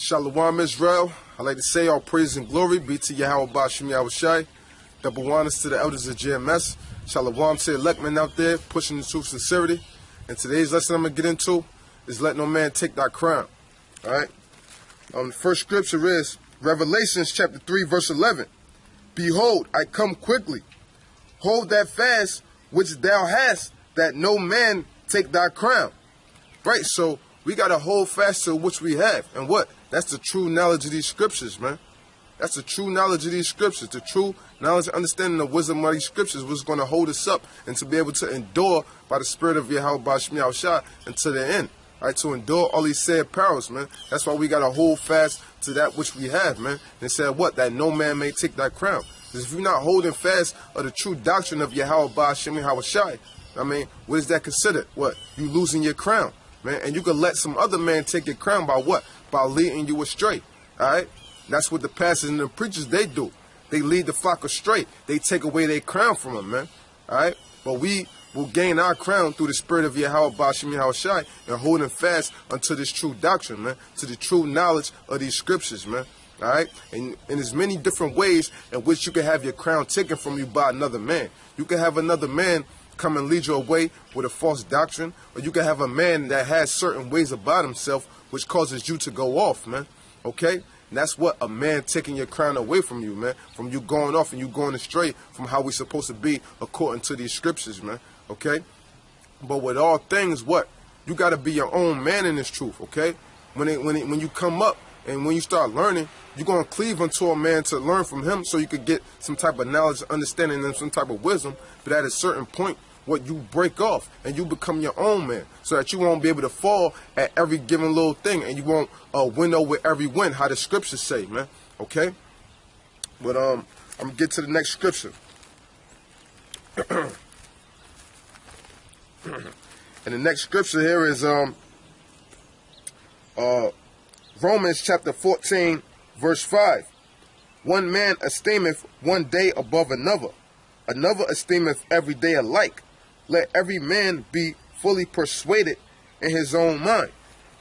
Shalom Israel. I like to say all praise and glory be to Yahweh Bashim Yahushai. Double honors to the elders of GMS. Shalom to the elect men out there pushing the truth sincerity. And today's lesson I'm going to get into is let no man take thy crown. Alright? The first scripture is Revelations chapter 3 verse 11. Behold, I come quickly. Hold that fast which thou hast, that no man take thy crown. Right? So we got to hold fast to which we have. And what? That's the true knowledge of these scriptures, man. That's the true knowledge of these scriptures. The true knowledge and understanding the wisdom of these scriptures was going to hold us up and to be able to endure by the spirit of Yahweh Bashim Yahushai until the end. All right, to endure all these said perils, man. That's why we got to hold fast to that which we have, man. And said what? That no man may take that crown. Because if you're not holding fast of the true doctrine of Yahweh Bashim Yahushai, I mean, what is that considered? What? You losing your crown, man. And you can let some other man take your crown by what? By leading you astray. All right? That's what the pastors and the preachers, they do. They lead the flock astray. They take away their crown from them, man. All right? But we will gain our crown through the spirit of Yahweh Bashim Yahushai and holding fast unto this true doctrine, man. To the true knowledge of these scriptures, man. All right? And there's many different ways in which you can have your crown taken from you by another man. You can have another man come and lead you away with a false doctrine, or you can have a man that has certain ways about himself which causes you to go off, man. Okay? And that's what a man taking your crown away from you, man. From you going off and you going astray from how we're supposed to be according to these scriptures, man. Okay? But with all things, what? You got to be your own man in this truth, okay? When you come up and when you start learning, you're going to cleave unto a man to learn from him so you could get some type of knowledge, understanding, and some type of wisdom. But at a certain point, what, you break off and you become your own man so that you won't be able to fall at every given little thing and you won't win over every win, how the scriptures say, man. Okay? But I'm going to get to the next scripture. And the next scripture here is Romans chapter 14 verse 5. One man esteemeth one day above another, another esteemeth every day alike. Let every man be fully persuaded in his own mind.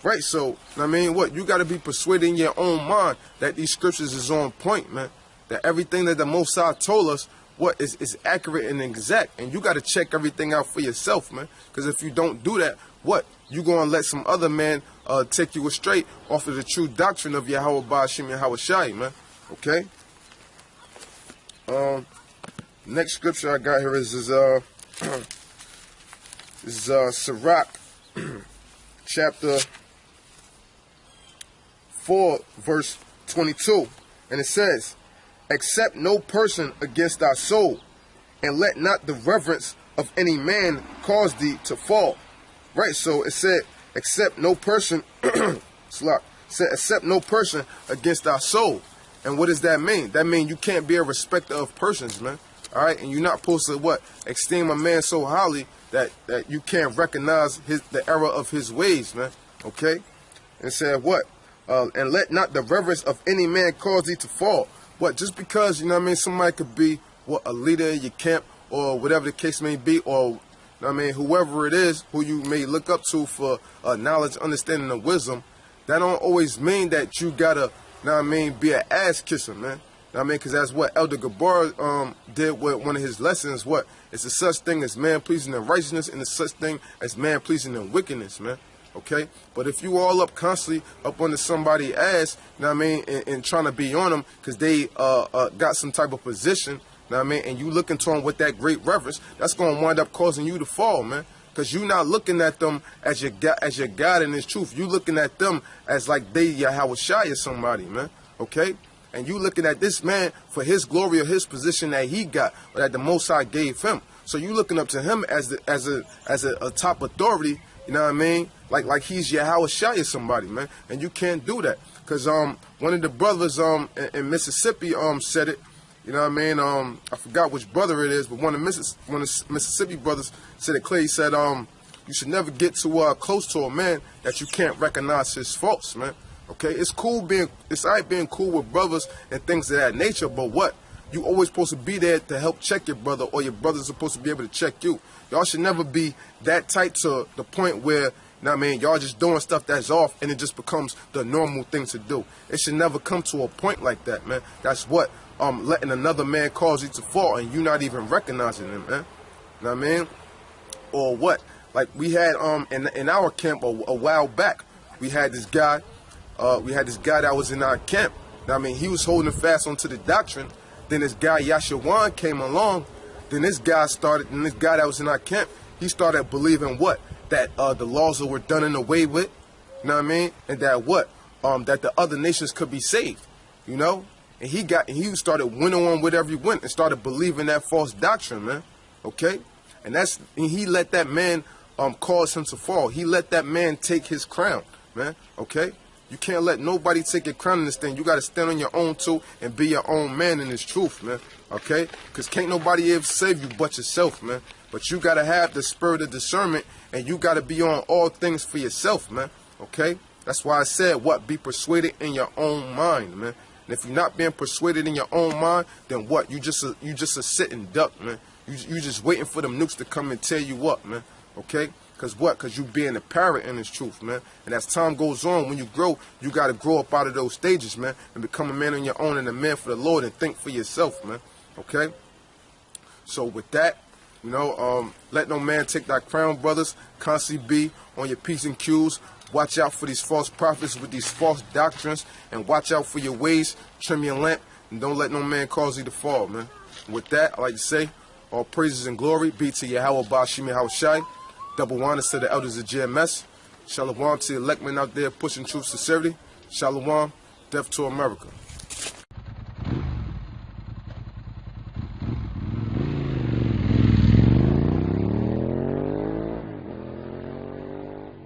Right? So, I mean, what? You got to be persuaded in your own mind that these scriptures is on point, man. That everything that the Most High told us, what is accurate and exact. And you got to check everything out for yourself, man. Because if you don't do that, what? You going to let some other man take you astray off of the true doctrine of Yahweh Bashim Yahushai, man. Okay? Next scripture I got here is Sirach chapter 4 verse 22, and it says, accept no person against thy soul, and let not the reverence of any man cause thee to fall. Right? So it said, accept no person accept no person against thy soul. And what does that mean? That means you can't be a respecter of persons, man. All right? And you're not supposed to, what? Esteem a man so highly that you can't recognize the error of his ways, man. Okay? And said what? And let not the reverence of any man cause thee to fall. What? Just because, you know what I mean, somebody could be, what, a leader in your camp or whatever the case may be, or, you know what I mean, whoever it is who you may look up to for knowledge, understanding, and wisdom, that don't always mean that you gotta, you know what I mean, be an ass kisser, man. You know what I mean? Because that's what Elder Gabar did with one of his lessons. What? It's a such thing as man pleasing in righteousness, and a such thing as man pleasing in wickedness, man. Okay? But if you all up constantly up under somebody's ass, you know what I mean, and trying to be on them because they got some type of position, you know what I mean, and you looking to them with that great reverence, that's going to wind up causing you to fall, man. Because you're not looking at them as your God in His truth. You looking at them as like they Yahushai or somebody, man. Okay? And you looking at this man for his glory or his position that he got, or that the Most High gave him. So you looking up to him as a top authority, you know what I mean? Like he's Yahushai or somebody, man. And you can't do that. Because one of the brothers in Mississippi said it. You know what I mean? I forgot which brother it is, but one of Mississippi brothers said it clear. He said, you should never get too close to a man that you can't recognize his faults, man. Okay? It's all right being cool with brothers and things of that nature, but what? You always supposed to be there to help check your brother, or your brother's supposed to be able to check you. Y'all should never be that tight to the point where Know what I mean? Y'all just doing stuff that's off, and it just becomes the normal thing to do. It should never come to a point like that, man. That's what letting another man cause you to fall, and you not even recognizing him, man. Know what I mean? Or what? Like we had in our camp a while back, we had this guy. We had this guy that was in our camp. Know what I mean? He was holding fast onto the doctrine. Then this guy Yashawan came along. Then this guy that was in our camp, he started believing what? That the laws were done and away with, you know what I mean? And that what? That the other nations could be saved, you know? And he started went on whatever he went and started believing that false doctrine, man. Okay? And he let that man cause him to fall. He let that man take his crown, man. Okay? You can't let nobody take your crown in this thing. You got to stand on your own too and be your own man in this truth, man. Okay? Because can't nobody ever save you but yourself, man. But you got to have the spirit of discernment, and you got to be on all things for yourself, man. Okay? That's why I said, what? Be persuaded in your own mind, man. And if you're not being persuaded in your own mind, then what? You just a sitting duck, man. You just waiting for them nukes to come and tear you up, man. Okay? Because what? Because you being a parrot in this truth, man. And as time goes on, when you grow, you got to grow up out of those stages, man, and become a man on your own and a man for the Lord and think for yourself, man. Okay? So with that, you know, let no man take thy crown, brothers. Constantly be on your P's and Q's. Watch out for these false prophets with these false doctrines, and watch out for your ways. Trim your lamp, and don't let no man cause you to fall, man. With that, I like to say, all praises and glory be to Yahweh Bashimi Hawashai. Double honors to the elders of GMS. Shalom to the elect men out there pushing truth sincerity. Shalom, death to America.